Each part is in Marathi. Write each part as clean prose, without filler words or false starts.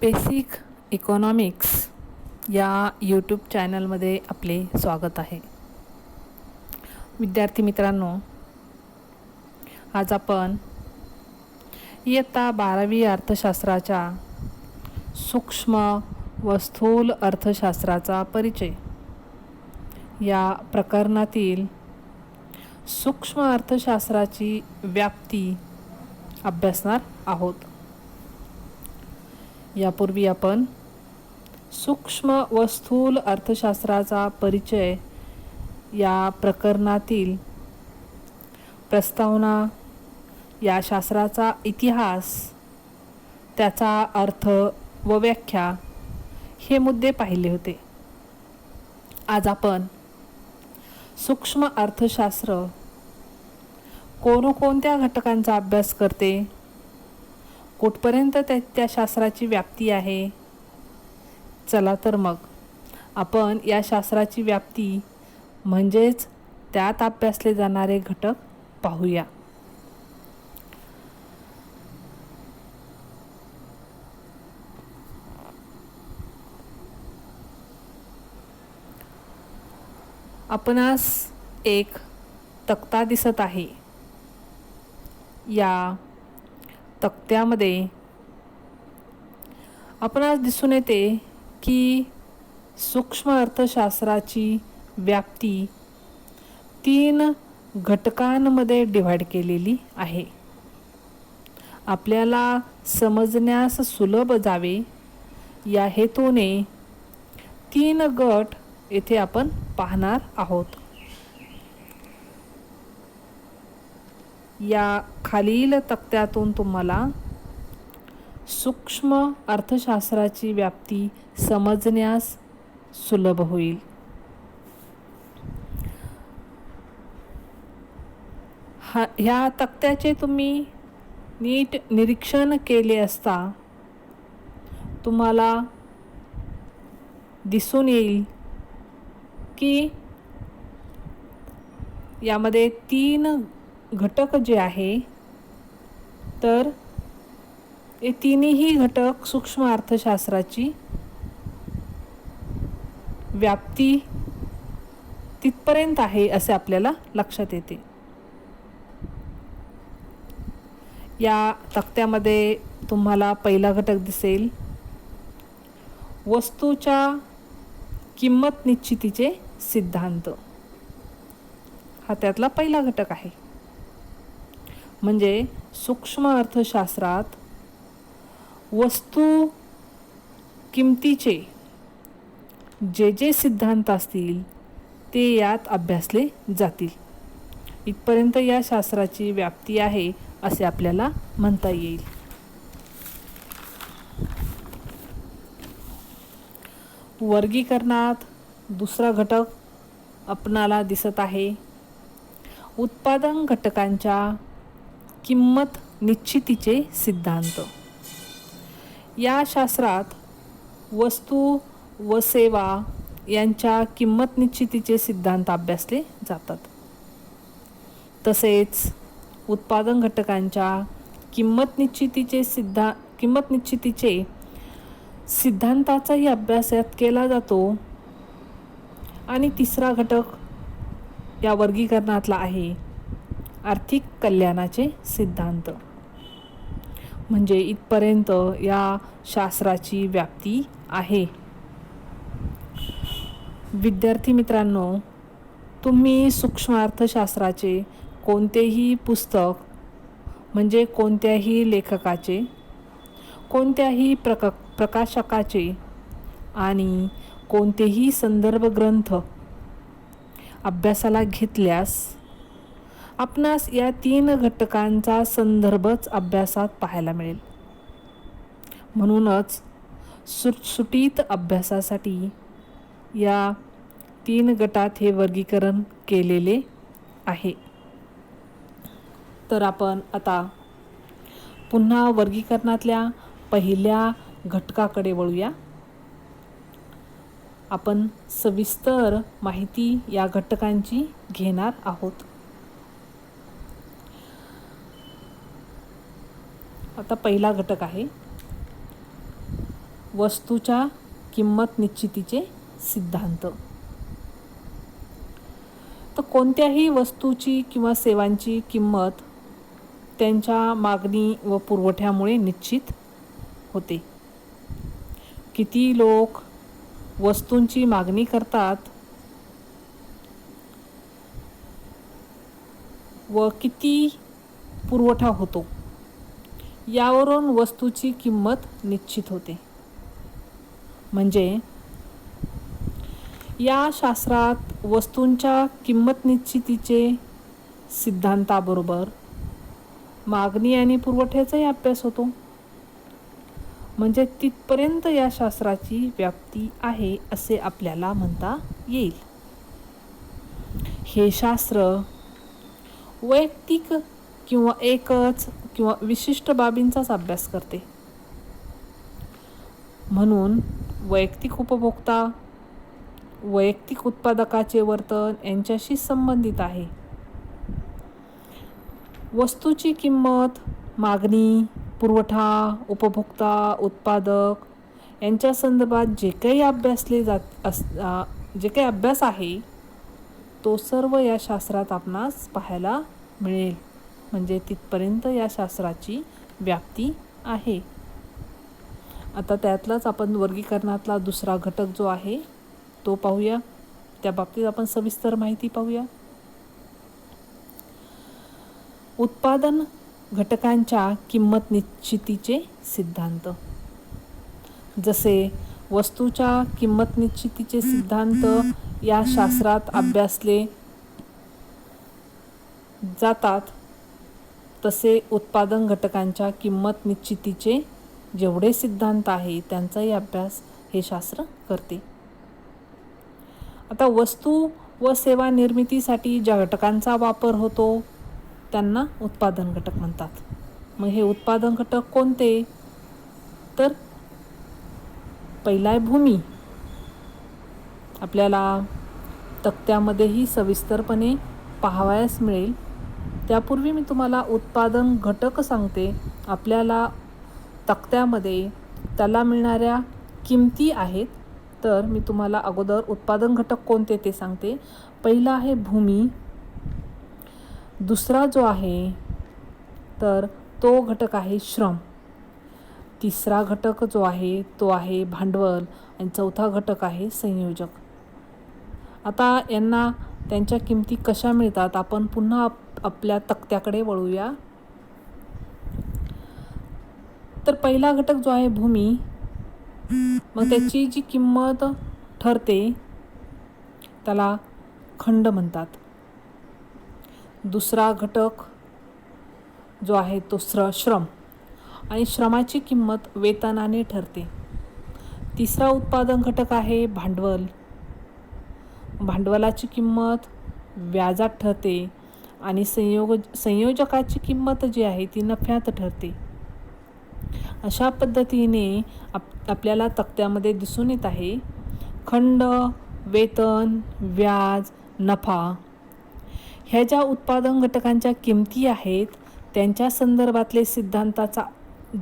बेसिक इकॉनॉमिक्स या यूट्यूब चॅनलमध्ये आपले स्वागत आहे. विद्यार्थी मित्रांनो, आज आपण इयत्ता 12वी अर्थशास्त्राच्या सूक्ष्म व स्थूल अर्थशास्त्राचा परिचय या प्रकरणातील सूक्ष्म अर्थशास्त्राची व्याप्ती अभ्यासणार आहोत. यापूर्वी आपण सूक्ष्म व स्थूल अर्थशास्त्राचा परिचय या प्रकरणातील प्रस्तावना, या शास्त्राचा इतिहास, त्याचा अर्थ व व्याख्या हे मुद्दे पाहिले होते. आज आपण सूक्ष्म अर्थशास्त्र कोणकोणत्या घटकांचा अभ्यास करते, कुठपर्यंत त्या शास्त्राची व्याप्ती आहे. चला तर मग आपण या शास्त्राची व्याप्ती म्हणजेच त्यात अभ्यासले जाणारे घटक पाहूया. आपणास एक तक्ता दिसत आहे. या तक्त्यामध्ये आपणास दिसून येते की सूक्ष्म अर्थशास्त्राची व्याप्ती 3 घटकांमध्ये डिव्हाइड केलेली आहे. आपल्याला समजण्यास सुलभ जावे या हेतूने 3 गट येथे आपण पाहणार आहोत. या खालील तक्त्यातून तुम्हाला सूक्ष्म अर्थशास्त्राची व्याप्ती समजण्यास सुलभ होईल. ह्या तक्त्याचे तुम्ही नीट निरीक्षण केले असता तुम्हाला दिसून येईल की यामध्ये 3 घटक जे आहे, तर हे तिन्ही घटक सूक्ष्म अर्थशास्त्राची व्याप्ती तिथपर्यंत आहे असे आपल्याला लक्षात येते. या तक्त्यामध्ये तुम्हाला पहिला घटक दिसेल, वस्तूच्या किंमत निश्चितीचे सिद्धांत. हा त्यातला पहिला घटक आहे. म्हणजे सूक्ष्म अर्थशास्त्रात वस्तू किमतीचे जे सिद्धांत असतील ते यात अभ्यासले जातील. इथपर्यंत या शास्त्राची व्याप्ती आहे असे आपल्याला म्हणता येईल. वर्गीकरणात दुसरा घटक आपणाला दिसत आहे, उत्पादन घटकांच्या किंमत निश्चितीचे सिद्धांत. या शास्त्रात वस्तू व सेवा यांच्या किंमत निश्चितीचे सिद्धांत अभ्यासले जातात. तसेच उत्पादन घटकांच्या किंमत निश्चितीचे सिद्धांताचाही अभ्यास यात केला जातो. आणि तिसरा घटक या वर्गीकरणातला आहे आर्थिक कल्याणाचे सिद्धांत. म्हणजे इथपर्यंत या शास्त्राची व्याप्ती आहे. विद्यार्थी मित्रांनो, तुम्ही सूक्ष्म अर्थशास्त्राचे कोणतेही पुस्तक म्हणजे कोणत्याही लेखकाचे, कोणत्याही प्रकाशकाचे आणि कोणतेही संदर्भ ग्रंथ अभ्यासाला घेतल्यास आपणास या 3 घटकांचा संदर्भच अभ्यासात पाहायला मिळेल. म्हणूनच सुटसुटीत अभ्यासासाठी या 3 गटात हे वर्गीकरण केलेले आहे. तर आपण आता पुन्हा वर्गीकरणातल्या पहिल्या घटकाकडे वळूया. आपण सविस्तर माहिती या घटकांची घेणार आहोत. आता पहिला घटक आहे वस्तूच्या किंमत निश्चितीचे सिद्धांत. तर कोणत्याही वस्तूची किंवा सेवांची किंमत त्यांच्या मागणी व पुरवठ्यामुळे निश्चित होते. किती लोक वस्तूंची मागणी करतात व किती पुरवठा होतो यावरून वस्तूची किंमत निश्चित होते. म्हणजे या शास्त्रात वस्तूंच्या किंमत निश्चितीचे सिद्धांताबरोबर मागणी आणि पुरवठ्याचाही अभ्यास होतो. म्हणजे तिथपर्यंत या शास्त्राची व्याप्ती आहे असे आपल्याला म्हणता येईल. हे शास्त्र वैयक्तिक किंवा एकच किंवा विशिष्ट बाबींचाच अभ्यास करते. म्हणून वैयक्तिक उपभोक्ता, वैयक्तिक उत्पादकाचे वर्तन यांच्याशी संबंधित आहे. वस्तूची किंमत, मागणी, पुरवठा, उपभोक्ता, उत्पादक यांच्या संदर्भात जे काही अभ्यास आहे तो सर्व या शास्त्रात आपणास पाहायला मिळेल. म्हणजे तिथपर्यंत या शास्त्राची व्याप्ती आहे. आता त्यातलाच आपण वर्गीकरणातला दुसरा घटक जो आहे तो पाहूया. त्या बाबतीत आपण सविस्तर माहिती पाहूया. उत्पादन घटकांच्या किंमत निश्चितीचे सिद्धांत. जसे वस्तूच्या किंमत निश्चितीचे सिद्धांत या शास्त्रात अभ्यासले जातात, तसे उत्पादन घटकांच्या किंमत निश्चितीचे जेवढे सिद्धांत आहे त्यांचाही अभ्यास हे शास्त्र करते. आता वस्तू व सेवा निर्मितीसाठी ज्या घटकांचा वापर होतो त्यांना उत्पादन घटक म्हणतात. मग हे उत्पादन घटक कोणते? तर पहिला आहे भूमी. आपल्याला तक्त्यामध्येही सविस्तरपणे पाहावयास मिळेल. त्यापूर्वी मी तुम्हाला उत्पादन घटक सांगते. आपल्याला तक्त्यामध्ये त्याला मिळणाऱ्या किमती आहेत, तर मी तुम्हाला अगोदर उत्पादन घटक कोणते ते सांगते. पहिला आहे भूमी. दुसरा जो आहे तर तो घटक आहे श्रम. तिसरा घटक जो आहे तो आहे भांडवल आणि चौथा घटक आहे संयोजक. आता यांना त्यांच्या किमती कशा मिळतात आपण पुन्हा आपल्या तक्त्याकडे वळूया. तर पहिला घटक जो आहे भूमी, मग त्याची जी किंमत ठरते त्याला खंड म्हणतात. दुसरा घटक जो आहे तो श्रम आणि श्रमाची किंमत वेतनाने ठरते. तिसरा उत्पादन घटक आहे भांडवल. भांडवलाची किंमत व्याजात ठरते आणि संयोजकाची किंमत जी आहे ती नफ्यात ठरते. अशा पद्धतीने आपल्याला तक्त्यामध्ये दिसून येत आहे खंड, वेतन, व्याज, नफा ह्या ज्या उत्पादन घटकांच्या किमती आहेत त्यांच्या संदर्भातले सिद्धांताचा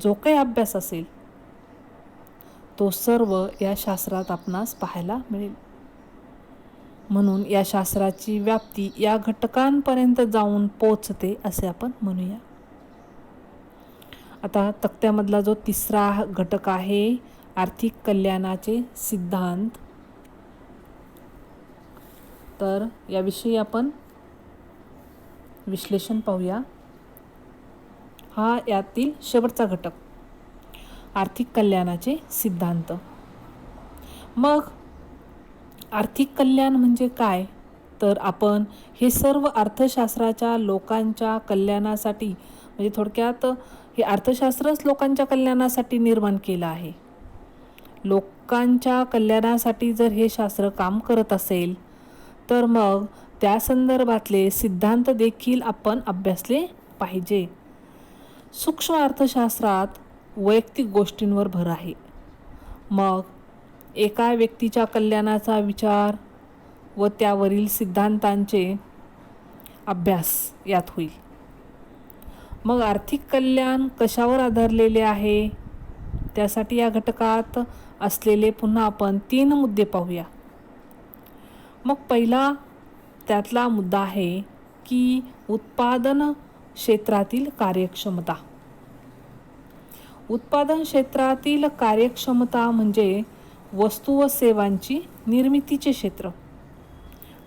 जो काही अभ्यास असेल तो सर्व या शास्त्रात आपणास पाहायला मिळेल. म्हणून या शास्त्राची व्याप्ती या घटकांपर्यंत जाऊन पोचते असे आपण म्हणूया. आता तक्त्यामधला जो तिसरा घटक आहे आर्थिक कल्याणाचे सिद्धांत, तर याविषयी आपण विश्लेषण पाहूया. हा यातील शेवटचा घटक आर्थिक कल्याणाचे सिद्धांत. मग आर्थिक कल्याण म्हणजे काय? तर आपण हे सर्व अर्थशास्त्राच्या लोकांच्या कल्याणासाठी, म्हणजे थोडक्यात हे अर्थशास्त्रच लोकांच्या कल्याणासाठी निर्माण केलं आहे. लोकांच्या कल्याणासाठी जर हे शास्त्र काम करत असेल तर मग त्या संदर्भातले सिद्धांत देखील आपण अभ्यासले पाहिजे. सूक्ष्म अर्थशास्त्रात वैयक्तिक गोष्टींवर भर आहे. मग एका व्यक्तीच्या कल्याणाचा विचार व त्यावरील सिद्धांतांचे अभ्यास यात होईल. मग आर्थिक कल्याण कशावर आधारलेले आहे? त्यासाठी या घटकात असलेले पुन्हा आपण 3 मुद्दे पाहूया. मग पहिला त्यातला मुद्दा आहे की उत्पादन क्षेत्रातील कार्यक्षमता. उत्पादन क्षेत्रातील कार्यक्षमता म्हणजे वस्तू व सेवांची निर्मितीचे क्षेत्र.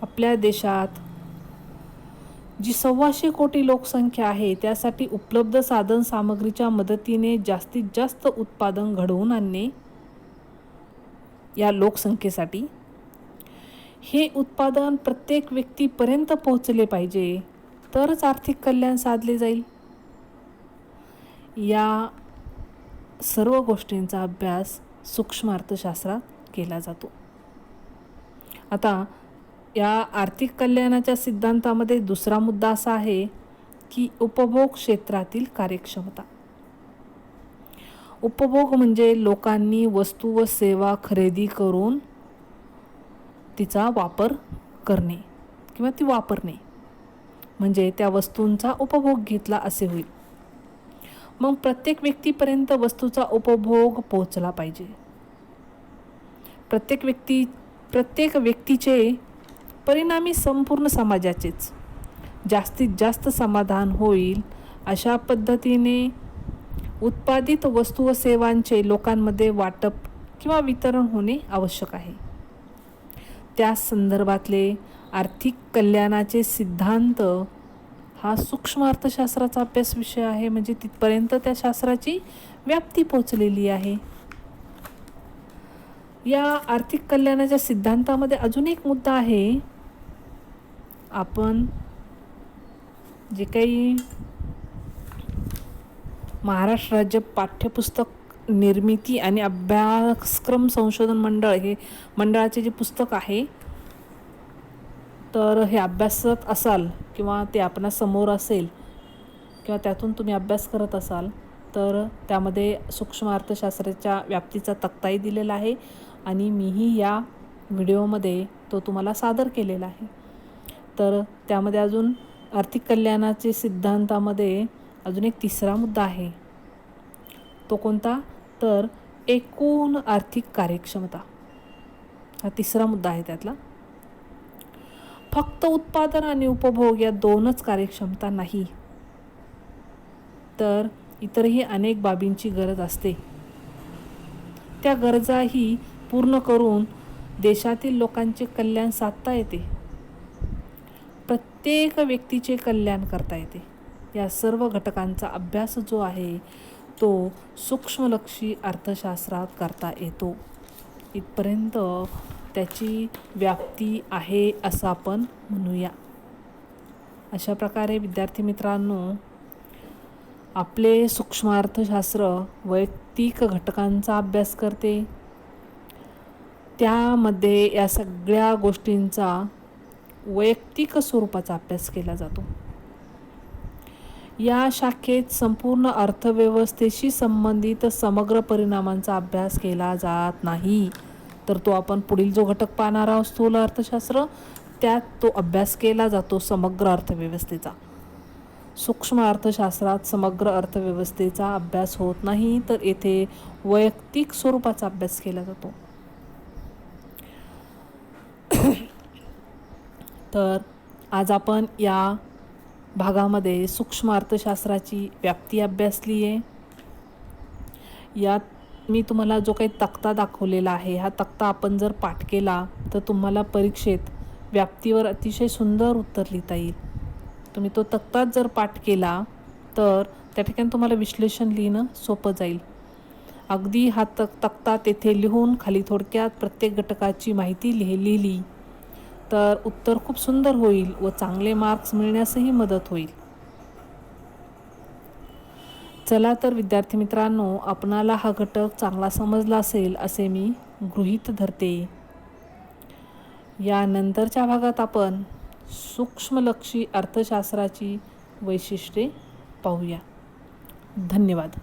आपल्या देशात जी 125 कोटी लोकसंख्या आहे त्यासाठी उपलब्ध साधन सामग्रीच्या मदतीने जास्तीत जास्त उत्पादन घडवून आणणे. या लोकसंख्येसाठी हे उत्पादन प्रत्येक व्यक्तीपर्यंत पोहोचले पाहिजे, तरच आर्थिक कल्याण साधले जाईल. या सर्व गोष्टींचा अभ्यास सूक्ष्म अर्थशास्त्रात केला जातो. आता या आर्थिक कल्याणाच्या सिद्धांतामध्ये दुसरा मुद्दा असा आहे की उपभोग क्षेत्रातील कार्यक्षमता. उपभोग म्हणजे लोकांनी वस्तू व सेवा खरेदी करून तिचा वापर करणे किंवा ती वापरणे, म्हणजे त्या वस्तूंचा उपभोग घेतला असे होईल. मग प्रत्येक व्यक्तीपर्यंत वस्तूचा उपभोग पोहोचला पाहिजे. प्रत्येक व्यक्तीचे परिणामी संपूर्ण समाजाचेच जास्तीत जास्त समाधान होईल अशा पद्धतीने उत्पादित वस्तू व सेवांचे लोकांमध्ये वाटप किंवा वितरण होणे आवश्यक आहे. त्या संदर्भातले आर्थिक कल्याणाचे सिद्धांत हा सूक्ष्म अर्थशास्त्राचा अभ्यास विषय आहे, म्हणजे तिथपर्यंत त्या शास्त्राची व्याप्ती पोचलेली आहे. या आर्थिक कल्याणाच्या सिद्धांतामध्ये अजून एक मुद्दा आहे. आपण जे काही महाराष्ट्र राज्य पाठ्यपुस्तक निर्मिती आणि अभ्यासक्रम संशोधन मंडळ हे मंडळाचे जे पुस्तक आहे, तर हे अभ्यासत असाल किंवा ते आपणासमोर असेल किंवा त्यातून तुम्ही अभ्यास करत असाल तर त्यामध्ये सूक्ष्म अर्थशास्त्राच्या व्याप्तीचा तक्ताही दिलेला आहे आणि मीही या व्हिडिओमध्ये तो तुम्हाला सादर केलेला आहे. तर त्यामध्ये अजून आर्थिक कल्याणाचे सिद्धांतामध्ये अजून एक तिसरा मुद्दा आहे. तो कोणता? तर एकूण आर्थिक कार्यक्षमता हा तिसरा मुद्दा आहे त्यातला. फक्त उत्पादन आणि उपभोग या दोनच कार्यक्षमता नाही, तर इतरही अनेक बाबींची गरज असते. त्या गरजाही पूर्ण करून देशातील लोकांचे कल्याण साधता येते, प्रत्येक व्यक्तीचे कल्याण करता येते. या सर्व घटकांचा अभ्यास जो आहे तो सूक्ष्मलक्षी अर्थशास्त्रात करता येतो. इथपर्यंत त्याची व्याप्ती आहे असं आपण म्हणूया. अशा प्रकारे विद्यार्थी मित्रांनो, आपले सूक्ष्म अर्थशास्त्र वैयक्तिक घटकांचा अभ्यास करते. त्यामध्ये या सगळ्या गोष्टींचा वैयक्तिक स्वरूपाचा अभ्यास केला जातो. या शाखेत संपूर्ण अर्थव्यवस्थेशी संबंधित समग्र परिणामांचा अभ्यास केला जात नाही. तर तो आपण पुढील जो घटक पाहणार आहोत स्थूल अर्थशास्त्र, त्यात तो अभ्यास केला जातो समग्र अर्थव्यवस्थेचा. सूक्ष्म अर्थशास्त्रात समग्र अर्थव्यवस्थेचा अभ्यास होत नाही, तर येथे वैयक्तिक स्वरूपाचा अभ्यास केला जातो. तर आज आपण या भागामध्ये सूक्ष्म अर्थशास्त्राची व्याप्ती अभ्यासली आहे. यात मी तुम्हाला जो काही तक्ता दाखवलेला आहे, हा तक्ता आपण जर पाठ केला तर तुम्हाला परीक्षेत व्याप्तीवर अतिशय सुंदर उत्तर लिहिता येईल. तुम्ही तो तक्ताच जर पाठ केला तर त्या ठिकाणी तुम्हाला विश्लेषण लिहिणं सोपं जाईल. अगदी हा तक्ता तेथे लिहून खाली थोडक्यात प्रत्येक घटकाची माहिती लिहिली तर उत्तर खूप सुंदर होईल व चांगले मार्क्स मिळण्यासही मदत होईल. चला तर विद्यार्थी मित्रांनो, आपणाला हा घटक चांगला समजला असेल असे मी गृहीत धरते. यानंतरच्या भागात आपण सूक्ष्मलक्षी अर्थशास्त्राची वैशिष्ट्ये पाहूया. धन्यवाद.